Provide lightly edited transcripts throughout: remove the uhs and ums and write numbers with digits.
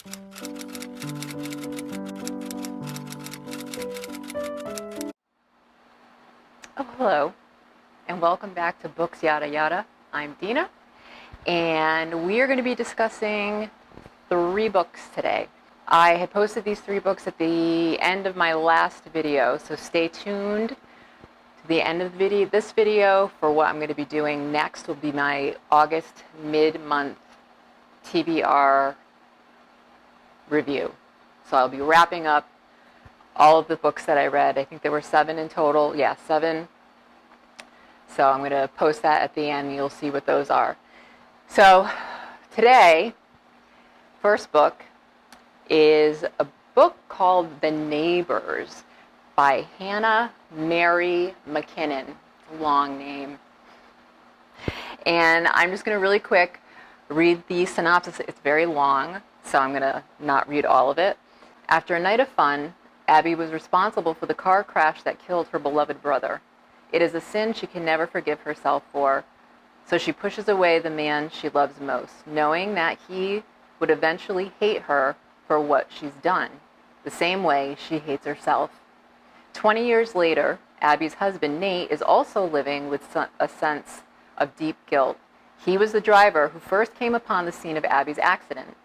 Oh, hello, and welcome back to Books Yada Yada. I'm Dina, and we are going to be discussing 3 books today. I had posted these 3 books at the end of my last video, so stay tuned to the end of this video for what I'm going to be doing next. Will be my August mid-month TBR review. So I'll be wrapping up all of the books that I read. I think there were 7 in total. Yeah, 7. So I'm going to post that at the end, and you'll see what those are. So today, first book is a book called The Neighbors by Hannah Mary McKinnon. It's a long name. And I'm just going to really quick read the synopsis. It's very long, so I'm going to not read all of it. After a night of fun, Abby was responsible for the car crash that killed her beloved brother. It is a sin she can never forgive herself for, so she pushes away the man she loves most, knowing that he would eventually hate her for what she's done, the same way she hates herself. 20 years later, Abby's husband, Nate, is also living with a sense of deep guilt. He was the driver who first came upon the scene of Abby's accident,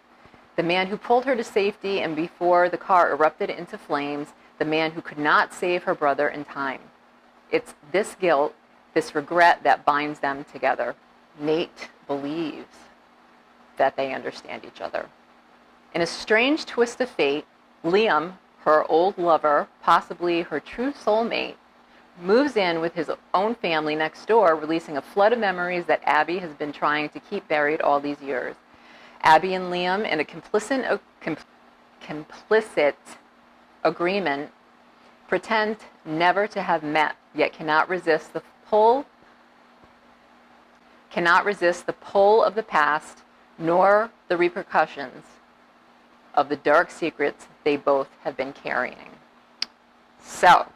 the man who pulled her to safety, and before the car erupted into flames, the man who could not save her brother in time. It's this guilt, this regret that binds them together. Nate believes that they understand each other. In a strange twist of fate, Liam, her old lover, possibly her true soulmate, moves in with his own family next door, releasing a flood of memories that Abby has been trying to keep buried all these years. Abby and Liam, in a complicit agreement, pretend never to have met, yet cannot resist the pull of the past, nor the repercussions of the dark secrets they both have been carrying. So,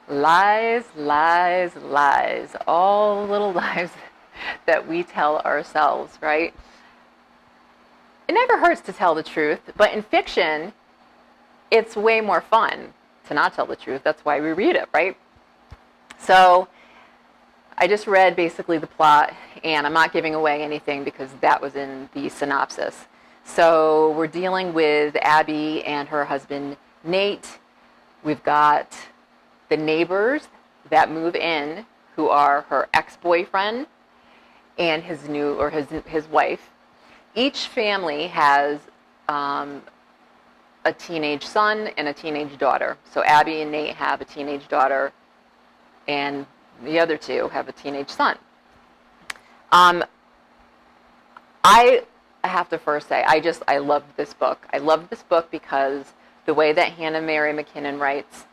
lies, lies, lies, all the little lies that we tell ourselves, right? It never hurts to tell the truth, but in fiction, it's way more fun to not tell the truth. That's why we read it, right? So I just read basically the plot, and I'm not giving away anything because that was in the synopsis. So we're dealing with Abby and her husband, Nate. We've got the neighbors that move in, who are her ex-boyfriend and his wife. Each family has a teenage son and a teenage daughter. So Abby and Nate have a teenage daughter, and the other 2 have a teenage son. I have to first say, I loved this book. I loved this book because the way that Hannah Mary McKinnon writes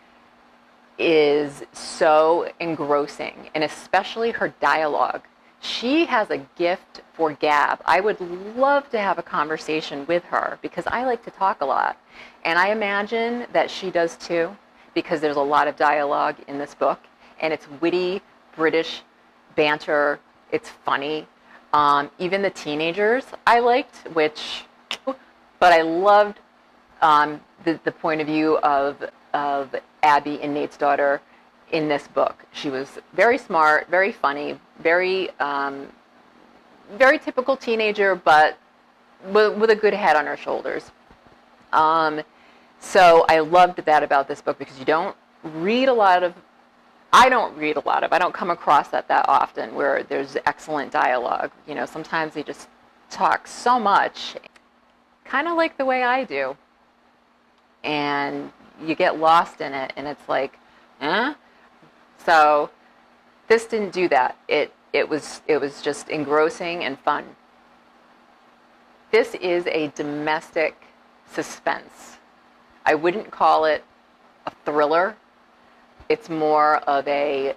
is so engrossing, and especially her dialogue. She has a gift for gab. I would love to have a conversation with her because I like to talk a lot. And I imagine that she does too, because there's a lot of dialogue in this book. And it's witty, British banter. It's funny. Even the teenagers I liked, but I loved the point of view of Abby and Nate's daughter in this book. She was very smart, very funny, very typical teenager, but with a good head on her shoulders. So I loved that about this book because I don't read a lot of, I don't come across that often where there's excellent dialogue. You know, sometimes they just talk so much, kind of like the way I do. And you get lost in it, and it's like, eh? So this didn't do that. It was just engrossing and fun. This is a domestic suspense. I wouldn't call it a thriller. It's more of a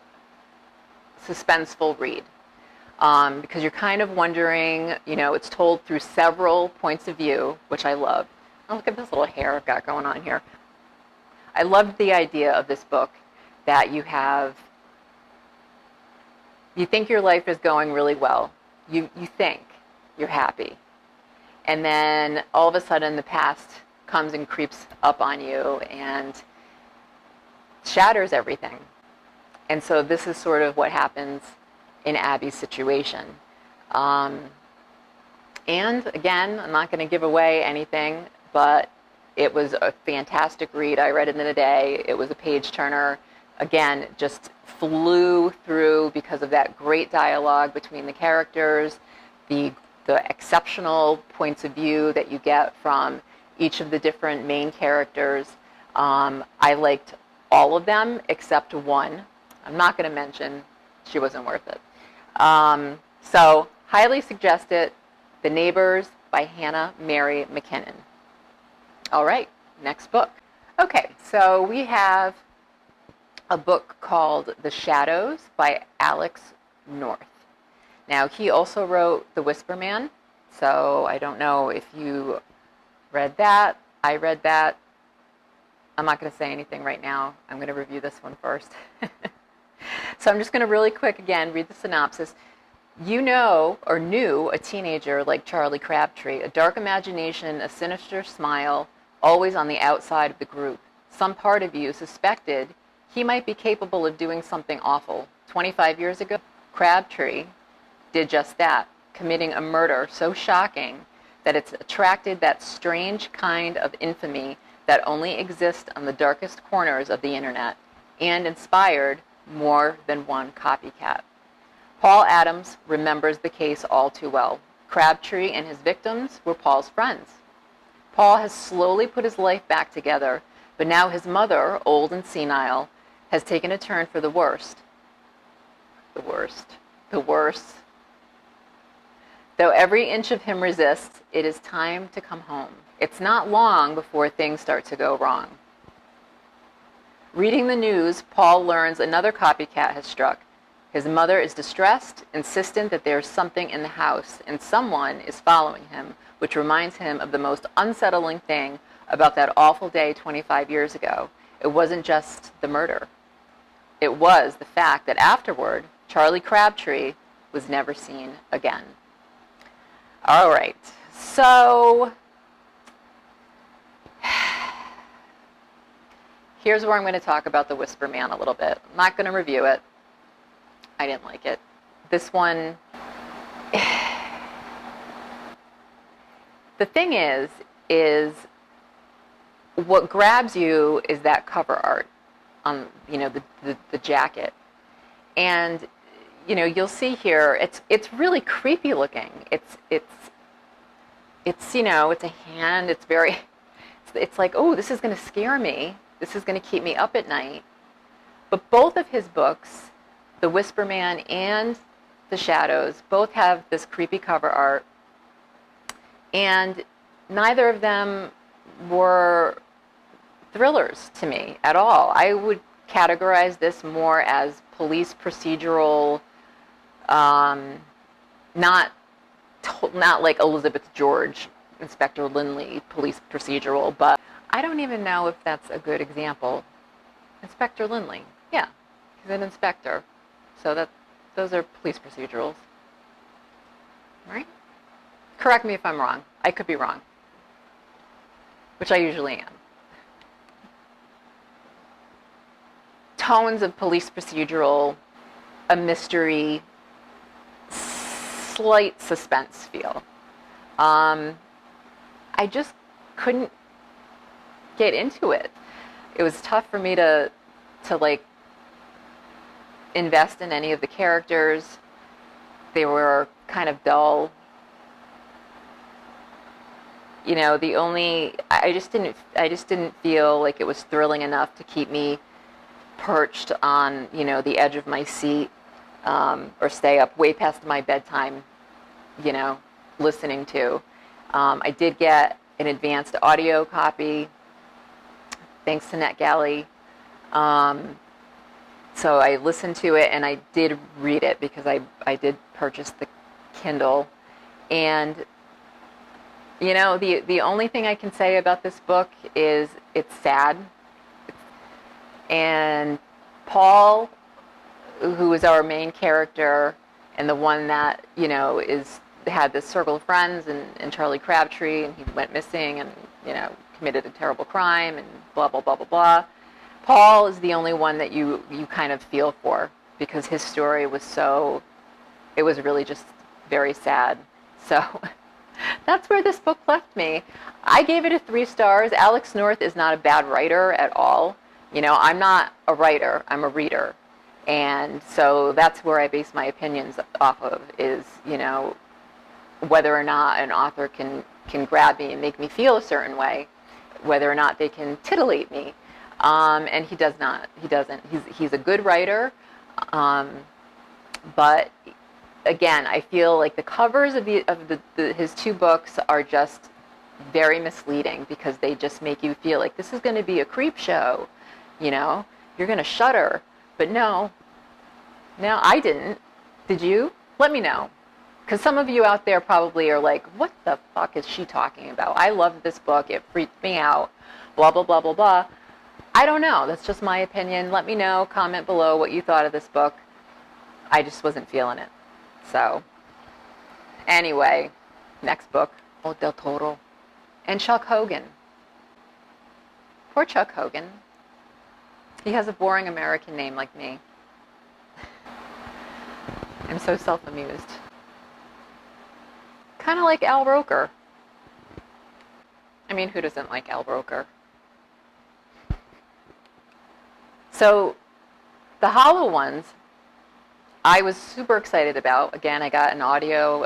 suspenseful read, because you're kind of wondering, it's told through several points of view, which I love. Oh, look at this little hair I've got going on here. I loved the idea of this book that you think your life is going really well. You think you're happy. And then all of a sudden the past comes and creeps up on you and shatters everything. And so this is sort of what happens in Abby's situation. Um, and again, I'm not going to give away anything, but it was a fantastic read. I read it in a day. It was a page turner. Again, just flew through because of that great dialogue between the characters, the exceptional points of view that you get from each of the different main characters. I liked all of them except one. I'm not going to mention. She wasn't worth it. So highly suggest it. The Neighbors by Hannah Mary McKinnon. All right, next book. Okay, so we have a book called The Shadows by Alex North. Now, he also wrote The Whisper Man, so I don't know if you read that. I read that. I'm not going to say anything right now. I'm going to review this one first. So I'm just going to really quick, again, read the synopsis. You know or knew a teenager like Charlie Crabtree, a dark imagination, a sinister smile, always on the outside of the group. Some part of you suspected he might be capable of doing something awful. 25 years ago, Crabtree did just that, committing a murder so shocking that it's attracted that strange kind of infamy that only exists on the darkest corners of the internet and inspired more than one copycat. Paul Adams remembers the case all too well. Crabtree and his victims were Paul's friends. Paul has slowly put his life back together, but now his mother, old and senile, has taken a turn for the worst. The worst. The worst. Though every inch of him resists, it is time to come home. It's not long before things start to go wrong. Reading the news, Paul learns another copycat has struck. His mother is distressed, insistent that there is something in the house, and someone is following him, which reminds him of the most unsettling thing about that awful day 25 years ago. It wasn't just the murder. It was the fact that afterward, Charlie Crabtree was never seen again. All right, so here's where I'm going to talk about The Whisper Man a little bit. I'm not going to review it. I didn't like it. This one, the thing is what grabs you is that cover art on, the jacket. And, you'll see here, it's really creepy looking. It's a hand. It's like, oh, this is going to scare me. This is going to keep me up at night. But both of his books, The Whisper Man and The Shadows, both have this creepy cover art. And neither of them were thrillers to me at all. I would categorize this more as police procedural, not like Elizabeth George, Inspector Lynley police procedural, but I don't even know if that's a good example. Inspector Lynley, yeah, he's an inspector, so those are police procedurals, right? Correct me if I'm wrong. I could be wrong, which I usually am. Tones of police procedural, a mystery, slight suspense feel. I just couldn't get into it. It was tough for me to like invest in any of the characters. They were kind of dull. I just didn't feel like it was thrilling enough to keep me perched on, the edge of my seat, or stay up way past my bedtime, listening to. I did get an advanced audio copy, thanks to NetGalley. So I listened to it and I did read it because I did purchase the Kindle. And, the only thing I can say about this book is it's sad. And Paul, who is our main character and the one that, is had this circle of friends and Charlie Crabtree, and he went missing and, committed a terrible crime and blah, blah, blah, blah, blah. Paul is the only one that you kind of feel for because his story was it was really just very sad. So that's where this book left me. I gave it a 3 stars. Alex North is not a bad writer at all. I'm not a writer, I'm a reader. And so that's where I base my opinions off of is, whether or not an author can grab me and make me feel a certain way, whether or not they can titillate me. And he does not. He doesn't. He's a good writer. But again, I feel like the covers of his 2 books are just very misleading because they just make you feel like this is going to be a creep show. You're going to shudder. But no, I didn't. Did you? Let me know. Because some of you out there probably are like, what the fuck is she talking about? I loved this book. It freaked me out. Blah, blah, blah, blah, blah. I don't know. That's just my opinion. Let me know. Comment below what you thought of this book. I just wasn't feeling it. So, anyway, next book, Del Toro. And Chuck Hogan. Poor Chuck Hogan. He has a boring American name like me. I'm so self-amused. Kind of like Al Roker. I mean, who doesn't like Al Roker? So, the Hollow ones, I was super excited about. Again, I got an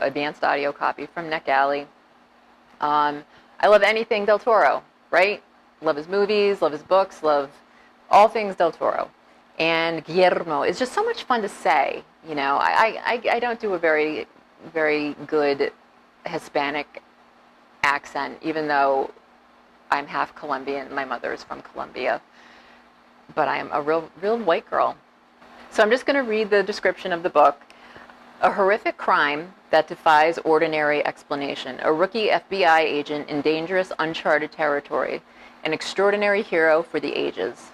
advanced audio copy from NetGalley. I love anything Del Toro, right? Love his movies, love his books, love all things Del Toro. And Guillermo is just so much fun to say. I don't do a very, very good Hispanic accent, even though I'm half Colombian. My mother is from Colombia. But I am a real white girl. So I'm just going to read the description of the book. A horrific crime that defies ordinary explanation. A rookie FBI agent in dangerous, uncharted territory. An extraordinary hero for the ages.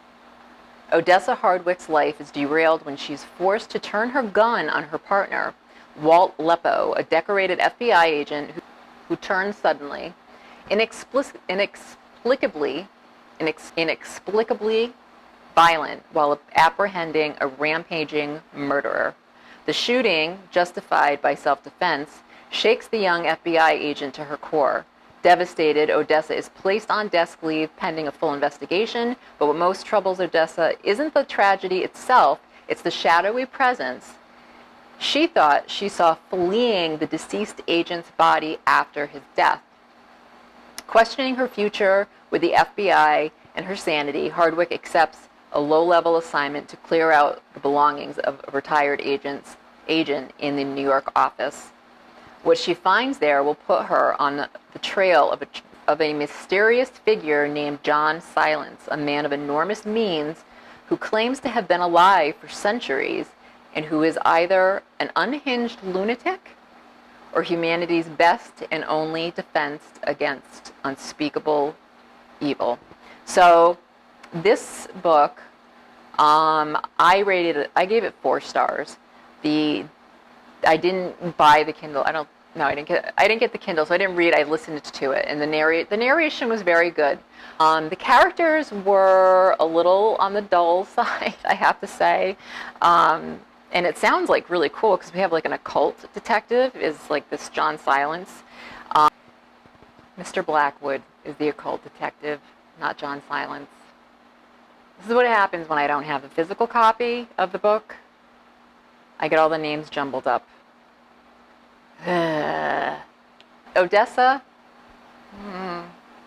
Odessa Hardwick's life is derailed when she's forced to turn her gun on her partner, Walt Lepo, a decorated FBI agent who turns suddenly, inexplicably violent while apprehending a rampaging murderer. The shooting, justified by self-defense, shakes the young FBI agent to her core. Devastated, Odessa is placed on desk leave pending a full investigation, but what most troubles Odessa isn't the tragedy itself, it's the shadowy presence she thought she saw fleeing the deceased agent's body after his death. Questioning her future with the FBI and her sanity, Hardwick accepts a low-level assignment to clear out the belongings of a retired agent in the New York office. What she finds there will put her on the trail of a mysterious figure named John Silence, a man of enormous means who claims to have been alive for centuries and who is either an unhinged lunatic or humanity's best and only defense against unspeakable evil. So this book, I gave it 4 stars. I didn't buy the Kindle. I didn't get the Kindle, so I didn't read. I listened to it, and the narration was very good. The characters were a little on the dull side, I have to say. And it sounds like really cool because we have like an occult detective is like this John Silence. Mr. Blackwood is the occult detective, not John Silence. This is what happens when I don't have a physical copy of the book. I get all the names jumbled up. Odessa, a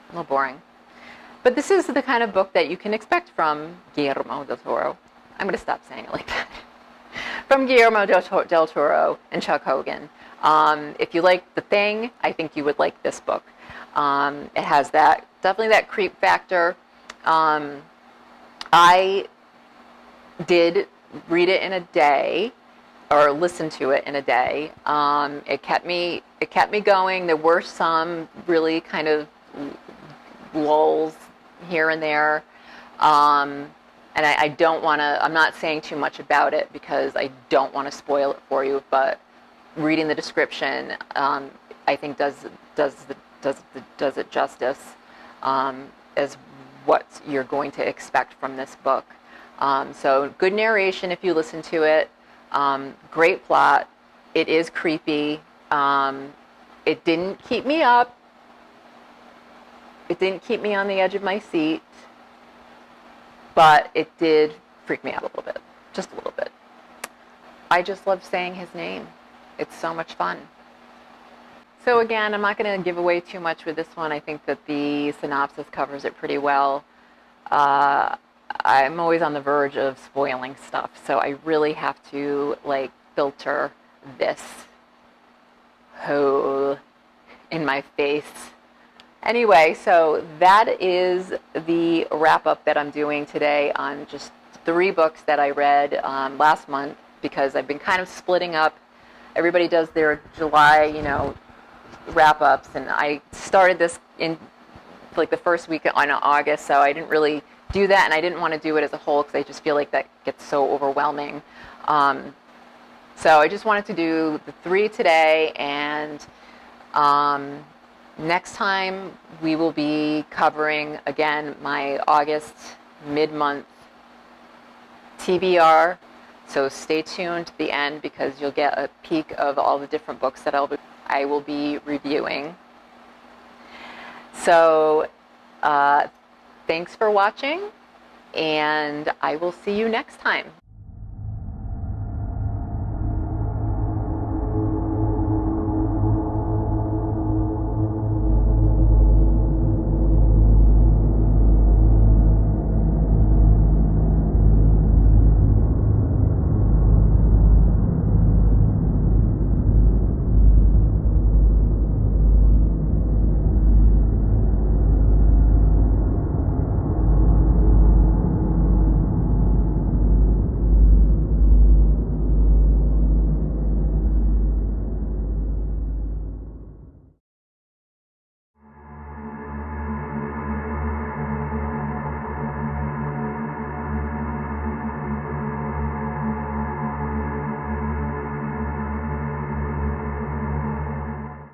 little boring. But this is the kind of book that you can expect from Guillermo del Toro. I'm going to stop saying it like that. From Guillermo del Toro and Chuck Hogan. If you like The Thing, I think you would like this book. It has definitely that creep factor. I did read it in a day, or listen to it in a day. It kept me going. There were some really kind of lulls here and there. And I don't want to, I'm not saying too much about it because I don't want to spoil it for you, but reading the description, I think does it justice, as what you're going to expect from this book. So good narration if you listen to it. Great plot. It is creepy. It didn't keep me up. It didn't keep me on the edge of my seat, but it did freak me out a little bit, just a little bit. I just love saying his name. It's so much fun. So again, I'm not going to give away too much with this one. I think that the synopsis covers it pretty well. I'm always on the verge of spoiling stuff, so I really have to filter this hole in my face. Anyway, so that is the wrap-up that I'm doing today on just 3 books that I read last month, because I've been kind of splitting up. Everybody does their July, wrap-ups, and I started this in the first week on August, so I didn't really do that, and I didn't want to do it as a whole because I just feel like that gets so overwhelming. So I just wanted to do the 3 today, and next time we will be covering, again, my August mid-month TBR. So stay tuned to the end because you'll get a peek of all the different books that I will be reviewing. So thanks for watching, and I will see you next time.